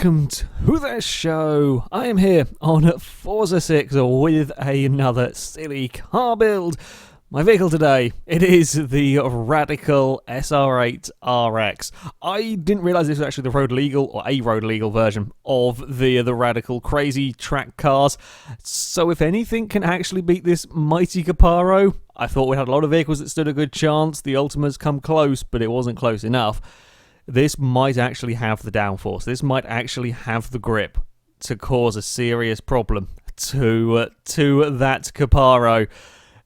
welcome to the show. I am here on Forza 6 with another silly car build. My vehicle today, it is the radical SR8 RX. I didn't realise this was actually the road legal, or a road legal version of the radical crazy track cars. So if anything can actually beat this mighty Caparo, I thought we had a lot of vehicles that stood a good chance. The Ultimas come close, but it wasn't close enough. This might actually have the downforce. This might actually have the grip to cause a serious problem to that Caparo.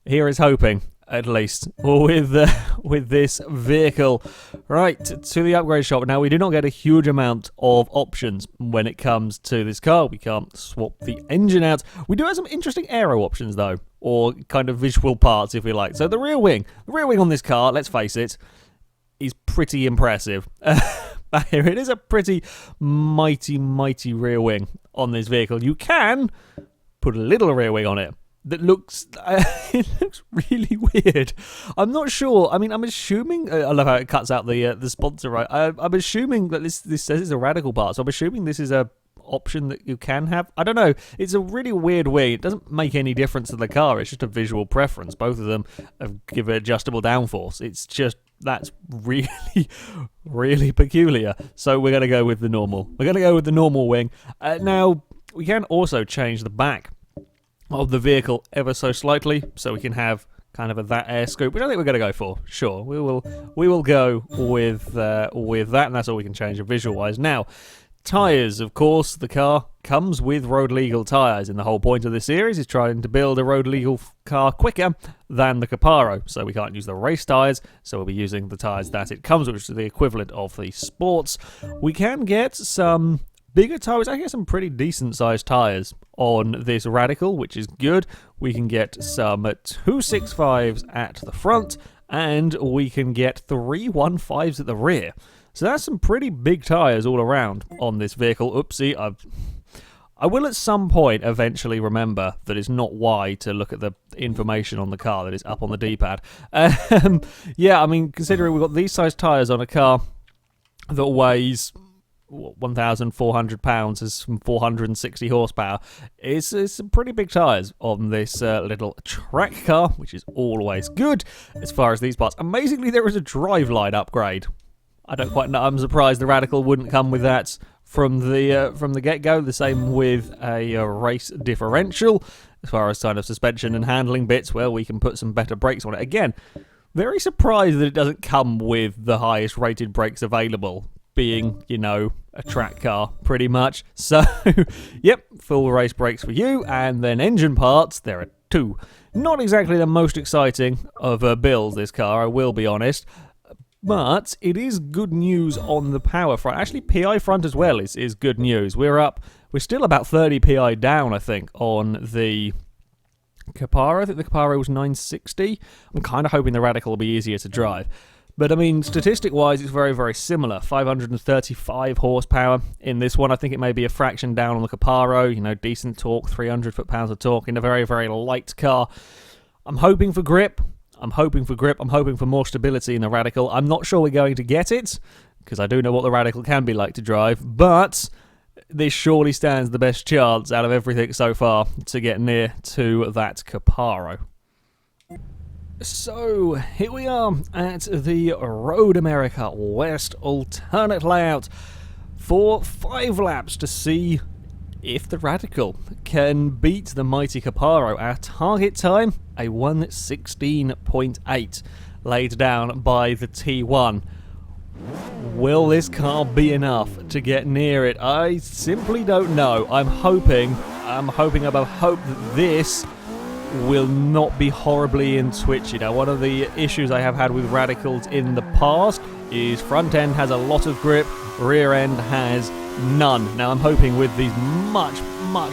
Here is hoping, at least, with this vehicle. Right, to the upgrade shop. Now, we do not get a huge amount of options when it comes to this car. We can't swap the engine out. We do have some interesting aero options, though, or kind of visual parts, if we like. So the rear wing on this car, let's face it, is pretty impressive. Here it is, a pretty mighty rear wing on this vehicle. You can put a little rear wing on it that looks it looks really weird. I'm not sure. I mean, I'm assuming I love how it cuts out the sponsor, right? I'm assuming that this says it's a radical part, so I'm assuming this is a option that you can have. I don't know. It's a really weird wing. It doesn't make any difference to the car. It's just a visual preference. Both of them give adjustable downforce. It's just that's really peculiar. So we're going to go with the normal. We're going to go with the normal wing. Now, we can also change the back of the vehicle ever so slightly, so we can have kind of a that air scoop, which I think we're going to go for. Sure, we will go with that, and that's all we can change visual-wise. Now, tyres, of course, the car comes with road legal tyres, and the whole point of this series is trying to build a road legal car quicker than the Caparo, so we can't use the race tyres, so we'll be using the tyres that it comes with, which is the equivalent of the sports. We can get some bigger tyres. I get some pretty decent sized tyres on this Radical, which is good. We can get some 265s at the front, and we can get 315s at the rear. So that's some pretty big tyres all around on this vehicle. Oopsie, I will at some point eventually remember that it's not Y to look at the information on the car that is up on the D-pad. Yeah, I mean, considering we've got these size tyres on a car that weighs 1,400 pounds, has some 460 horsepower. It's some pretty big tyres on this little track car, which is always good as far as these parts. Amazingly, there is a driveline upgrade. I don't quite know. I'm surprised the Radical wouldn't come with that from the get-go. The same with a race differential. As far as kind of suspension and handling bits, well, we can put some better brakes on it. Again, very surprised that it doesn't come with the highest rated brakes available, being, you know, a track car, pretty much. So, yep, full race brakes for you, and then engine parts, there are two. Not exactly the most exciting of builds, this car, I will be honest, but it is good news on the power front. Actually, PI front as well is good news. We're still about 30 PI down, I think, on the Caparo. I think the Caparo was 960. I'm kind of hoping the Radical will be easier to drive. But, I mean, statistic-wise, it's very similar. 535 horsepower in this one. I think it may be a fraction down on the Caparo. You know, decent torque, 300 foot-pounds of torque in a very light car. I'm hoping for grip. I'm hoping for more stability in the Radical. I'm not sure we're going to get it, because I do know what the Radical can be like to drive, but this surely stands the best chance out of everything so far to get near to that Caparo. So, here we are at the Road America West alternate layout for 5 laps to see if the Radical can beat the mighty Caparo. Our target time, a 1:16.8, laid down by the T1. Will this car be enough to get near it? I simply don't know. I'm hoping above hope that this will not be horribly in twitchy. Now, one of the issues I have had with Radicals in the past is front end has a lot of grip, rear end has none. Now, I'm hoping with these much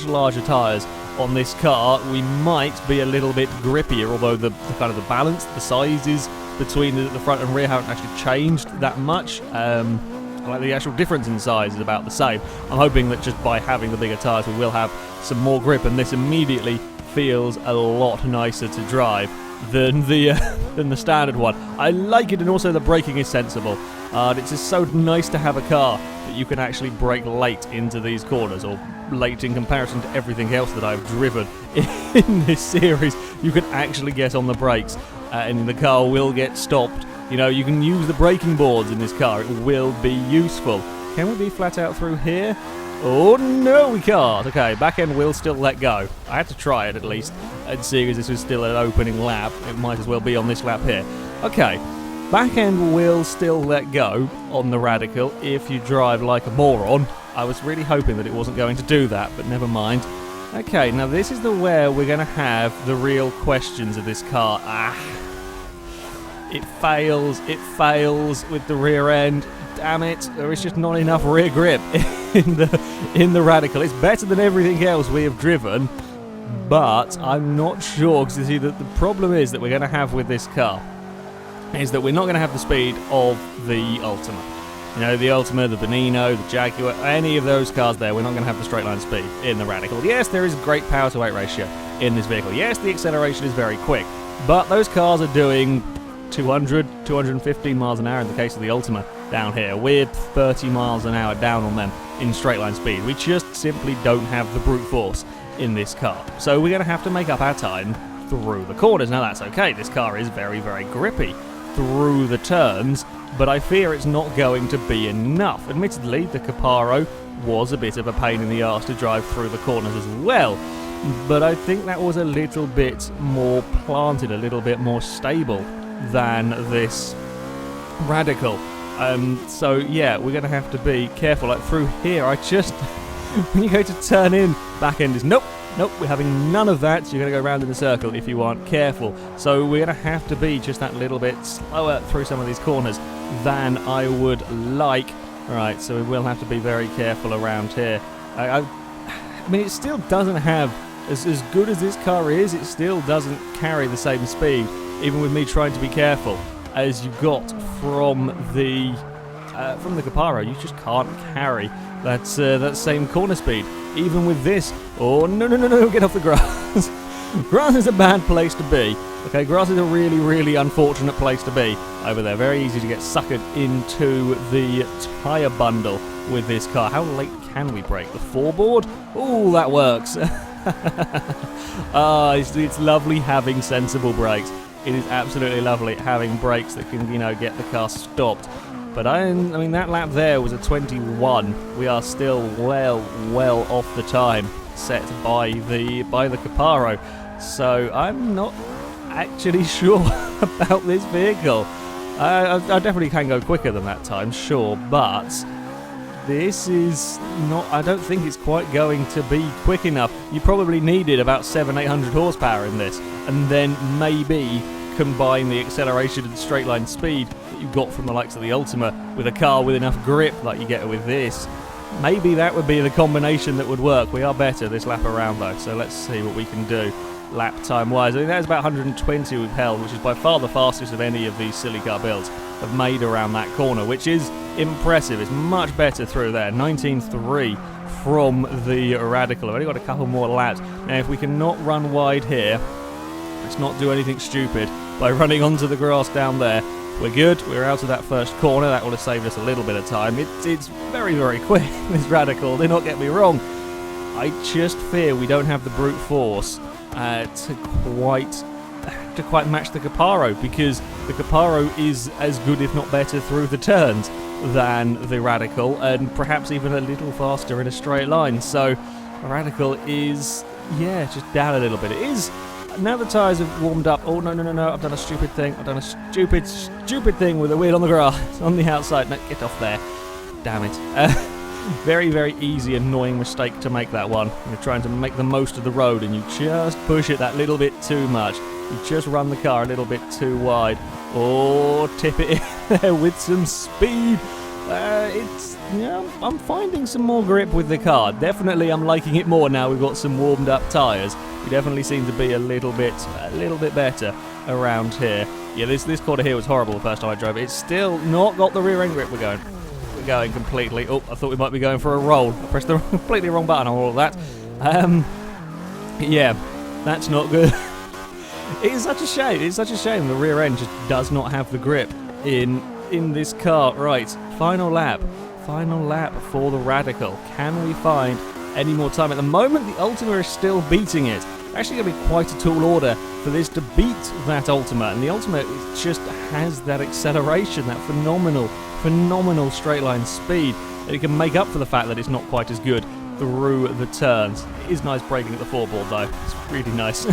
larger tyres on this car, we might be a little bit grippier, although the kind of the balance, the sizes between the front and rear haven't actually changed that much. Like the actual difference in size is about the same. I'm hoping that just by having the bigger tyres, we will have some more grip, and this immediately feels a lot nicer to drive than the standard one. I like it, and also the braking is sensible. It's just so nice to have a car but you can actually brake late into these corners, or late in comparison to everything else that I've driven in this series. You can actually get on the brakes, and the car will get stopped. You know, you can use the braking boards in this car. It will be useful. Can we be flat out through here? Oh, no, we can't. Okay, back end will still let go. I had to try it at least, and seeing as this was still an opening lap, it might as well be on this lap here. Okay, back end will still let go on the Radical if you drive like a moron. I was really hoping that it wasn't going to do that, but never mind. Okay, now this is where we're going to have the real questions of this car. It fails with the rear end. Damn it, there is just not enough rear grip in the Radical. It's better than everything else we have driven, but I'm not sure, because you see that the problem is that we're going to have with this car is that we're not going to have the speed of the Ultima. You know, the Ultima, the Benino, the Jaguar, any of those cars there, we're not going to have the straight line speed in the Radical. Yes, there is a great power to weight ratio in this vehicle. Yes, the acceleration is very quick, but those cars are doing 200, 215 miles an hour in the case of the Ultima down here. We're 30 miles an hour down on them in straight line speed. We just simply don't have the brute force in this car. So we're going to have to make up our time through the corners. Now that's okay, this car is very, very grippy through the turns, but I fear it's not going to be enough. Admittedly, the Caparo was a bit of a pain in the arse to drive through the corners as well, but I think that was a little bit more planted, a little bit more stable than this Radical. So yeah, we're going to have to be careful. Like through here, when you go to turn in, back end is nope, we're having none of that. So you're going to go around in a circle if you aren't careful. So we're going to have to be just that little bit slower through some of these corners than I would like. Alright, so we will have to be very careful around here. I mean, it still doesn't have, as good as this car is, it still doesn't carry the same speed, even with me trying to be careful, as you got from the Caparo. You just can't carry that same corner speed, even with this. Oh, no, get off the grass. Grass is a bad place to be. Okay, grass is a really, really unfortunate place to be over there. Very easy to get suckered into the tyre bundle with this car. How late can we brake? The foreboard? Oh, that works. It's lovely having sensible brakes. It is absolutely lovely having brakes that can, you know, get the car stopped. But I mean, that lap there was a 21. We are still well off the time set by the Caparo. So I'm not actually sure about this vehicle. I definitely can go quicker than that time, sure, but this is not, I don't think it's quite going to be quick enough. You probably needed about 700-800 horsepower in this, and then maybe combine the acceleration and straight line speed that you got from the likes of the Ultima with a car with enough grip like you get with this. Maybe that would be the combination that would work. We are better this lap around though, so let's see what we can do lap time wise. I think that's about 120 we've held, which is by far the fastest of any of these silly car builds have made around that corner, which is impressive. It's much better through there. 19.3 from the Radical. I've only got a couple more laps. Now if we cannot run wide here, let's not do anything stupid by running onto the grass down there. We're good. We're out of that first corner. That would have saved us a little bit of time. It's very, very quick, this Radical. Do not get me wrong. I just fear we don't have the brute force to quite match the Caparo, because the Caparo is as good, if not better, through the turns than the Radical, and perhaps even a little faster in a straight line. So the Radical is, yeah, just down a little bit. It is. Now the tyres have warmed up. Oh, no, I've done a stupid thing. I've done a stupid thing with a wheel on the grass, on the outside. No, get off there. Damn it. Very, very easy, annoying mistake to make that one. You're trying to make the most of the road and you just push it that little bit too much. You just run the car a little bit too wide. Or tip it in there with some speed. I'm finding some more grip with the car. Definitely I'm liking it more now we've got some warmed up tyres. We definitely seem to be a little bit better around here. Yeah, this corner here was horrible the first time I drove it. It's still not got the rear end grip we're going completely. Oh, I thought we might be going for a roll. I pressed the completely wrong button on all of that. Yeah, that's not good. It is such a shame. It's such a shame the rear end just does not have the grip in this car. Right, final lap. final lap for the Radical. Can we find any more time? At the moment, the Ultima is still beating it. Actually going to be quite a tall order for this to beat that Ultima, and the Ultima just has that acceleration, that phenomenal straight line speed, that it can make up for the fact that it's not quite as good through the turns. It is nice braking at the foreboard though, it's really nice.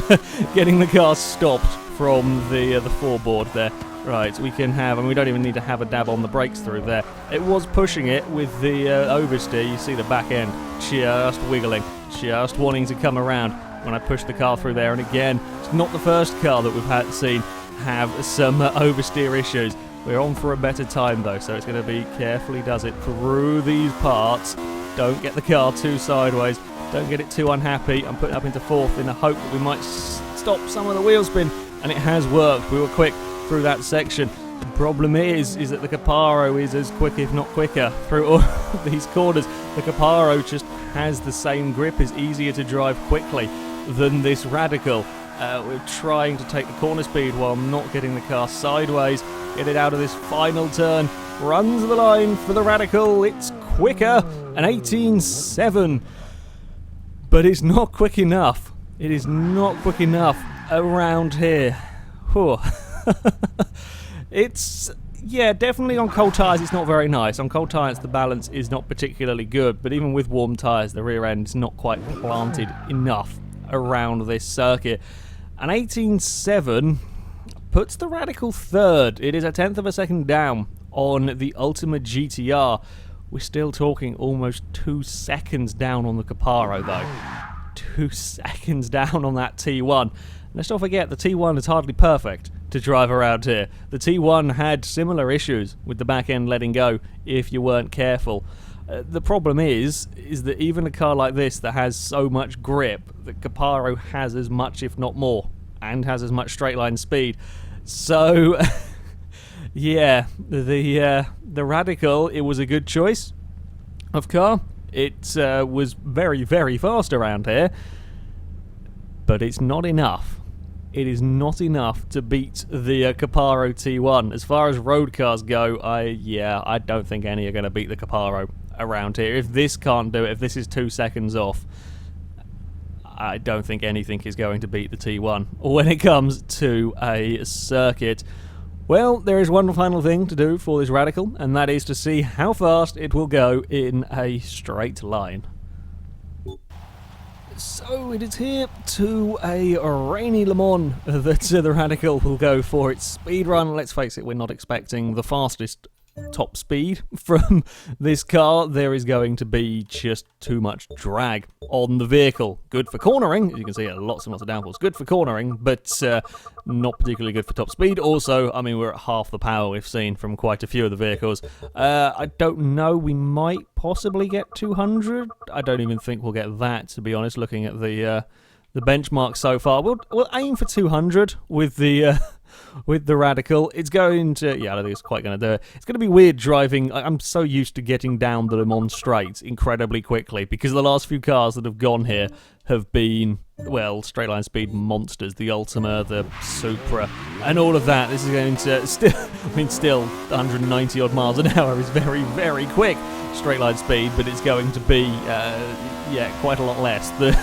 Getting the car stopped from the foreboard there. Right, we can have, and we don't even need to have a dab on the brakes through there. It was pushing it with the oversteer. You see the back end just wiggling, just wanting to come around when I push the car through there. And again, it's not the first car that we've seen have some oversteer issues. We're on for a better time though, so it's going to be carefully does it through these parts. Don't get the car too sideways, don't get it too unhappy. I'm putting up into fourth in the hope that we might stop some of the wheel spin, and it has worked. We were quick through that section. The problem is that the Caparo is as quick, if not quicker, through all of these corners. The Caparo just has the same grip, is easier to drive quickly than this Radical. We're trying to take the corner speed while not getting the car sideways. Get it out of this final turn. Runs the line for the Radical. It's quicker, an 18.7. But it's not quick enough. It is not quick enough around here. Whew. It's, yeah, definitely on cold tyres it's not very nice. On cold tyres the balance is not particularly good, but even with warm tyres the rear end is not quite planted enough around this circuit. An 18.7 puts the Radical third. It is a tenth of a second down on the Ultima GTR. We're still talking almost 2 seconds down on the Caparo though. 2 seconds down on that T1. Let's not forget, the T1 is hardly perfect to drive around here. The T1 had similar issues with the back end letting go if you weren't careful. The problem is that even a car like this that has so much grip, the Caparo has as much, if not more, and has as much straight line speed. So, yeah, the Radical, it was a good choice of car. It was very, very fast around here, but it's not enough. It is not enough to beat the Caparo T1. As far as road cars go, I don't think any are going to beat the Caparo around here. If this can't do it, if this is 2 seconds off, I don't think anything is going to beat the T1 when it comes to a circuit. Well, there is one final thing to do for this Radical, and that is to see how fast it will go in a straight line. So it is here to a rainy Le Mans that the Radical will go for its speed run. Let's face it, we're not expecting the fastest top speed from this car. There is going to be just too much drag on the vehicle. Good for cornering, as you can see, lots and lots of downforce. Good for cornering, but not particularly good for top speed. Also, I mean, we're at half the power we've seen from quite a few of the vehicles. I don't know, we might possibly get 200. I don't even think we'll get that, to be honest, looking at the benchmark so far. We'll aim for 200 with the Radical. It's going to, yeah, I don't think it's quite going to do it. It's going to be weird driving. I'm so used to getting down the Le Mans straight incredibly quickly because the last few cars that have gone here have been, well, straight line speed monsters. The Ultima, the Supra, and all of that. This is going to still 190 odd miles an hour is very, very quick straight line speed, but it's going to be, quite a lot less than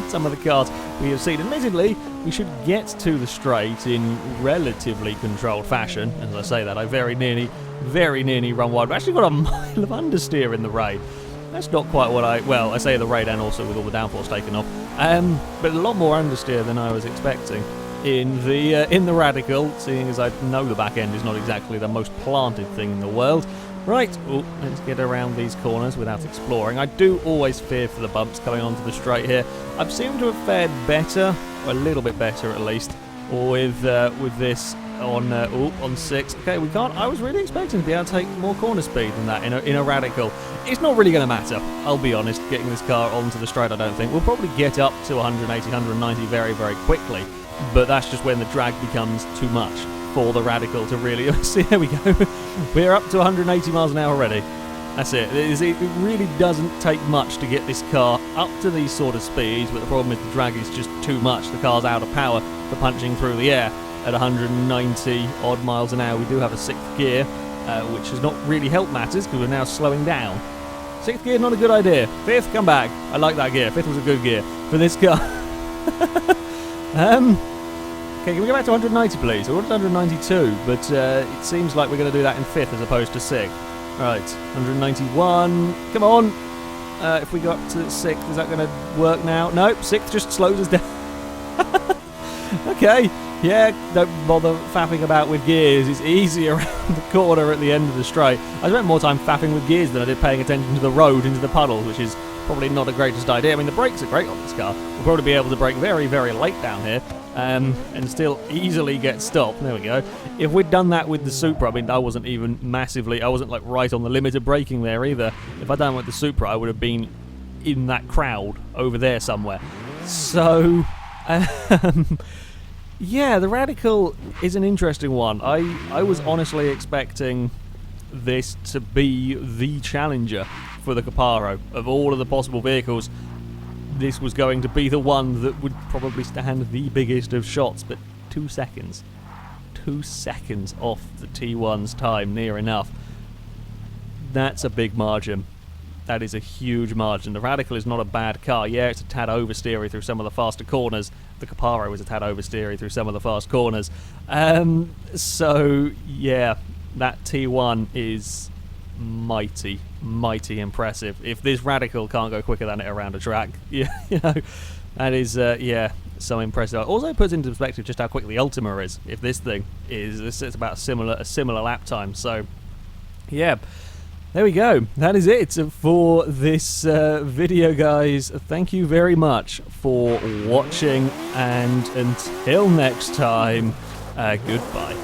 some of the cars we have seen. Admittedly, we should get to the straight in relatively controlled fashion. As I say that, I very nearly run wide. We've actually got a mile of understeer in the rain. That's not quite what I say the rain and also with all the downforce taken off. But a lot more understeer than I was expecting in the Radical, seeing as I know the back end is not exactly the most planted thing in the world. Right, let's get around these corners without exploring. I do always fear for the bumps coming onto the straight here. I've seemed to have fared better, or a little bit better at least, with this on 6. Okay, we can't. I was really expecting to be able to take more corner speed than that in a Radical. It's not really going to matter, I'll be honest, getting this car onto the straight. I don't think we'll probably get up to 180, 190 very, very quickly, but that's just when the drag becomes too much for the Radical to really see. There we go. We're up to 180 miles an hour already. That's it. It really doesn't take much to get this car up to these sort of speeds, but the problem is the drag is just too much. The car's out of power for punching through the air at 190 odd miles an hour. We do have a 6th gear, which has not really helped matters because we're now slowing down. 6th gear, not a good idea. 5th, come back. I like that gear. 5th was a good gear for this car. Okay, can we go back to 190, please? I wanted 192, but it seems like we're going to do that in 5th as opposed to 6th. Right, 191. Come on. If we got to 6th, is that going to work now? Nope, 6th just slows us down. Okay, yeah, don't bother faffing about with gears. It's easy around the corner at the end of the straight. I spent more time faffing with gears than I did paying attention to the road into the puddles, which is probably not the greatest idea. I mean, the brakes are great on this car. We'll probably be able to brake very, very late down here and still easily get stopped. There we go. If we'd done that with the Supra, I mean, I wasn't like right on the limit of braking there either. If I'd done it with the Supra, I would have been in that crowd over there somewhere. So, yeah, the Radical is an interesting one. I was honestly expecting this to be the challenger for the Caparo. Of all of the possible vehicles, this was going to be the one that would probably stand the biggest of shots, but 2 seconds. 2 seconds off the T1's time, near enough. That's a big margin. That is a huge margin. The Radical is not a bad car. Yeah, it's a tad oversteery through some of the faster corners. The Caparo is a tad oversteery through some of the fast corners. So, yeah, that T1 is mighty, mighty impressive. If this Radical can't go quicker than it around a track, you know, that is, yeah, so impressive. It also puts into perspective just how quick the Ultima is. If this thing is, it's about a similar lap time. So, yeah. There we go. That is it for this video, guys. Thank you very much for watching, and until next time, goodbye.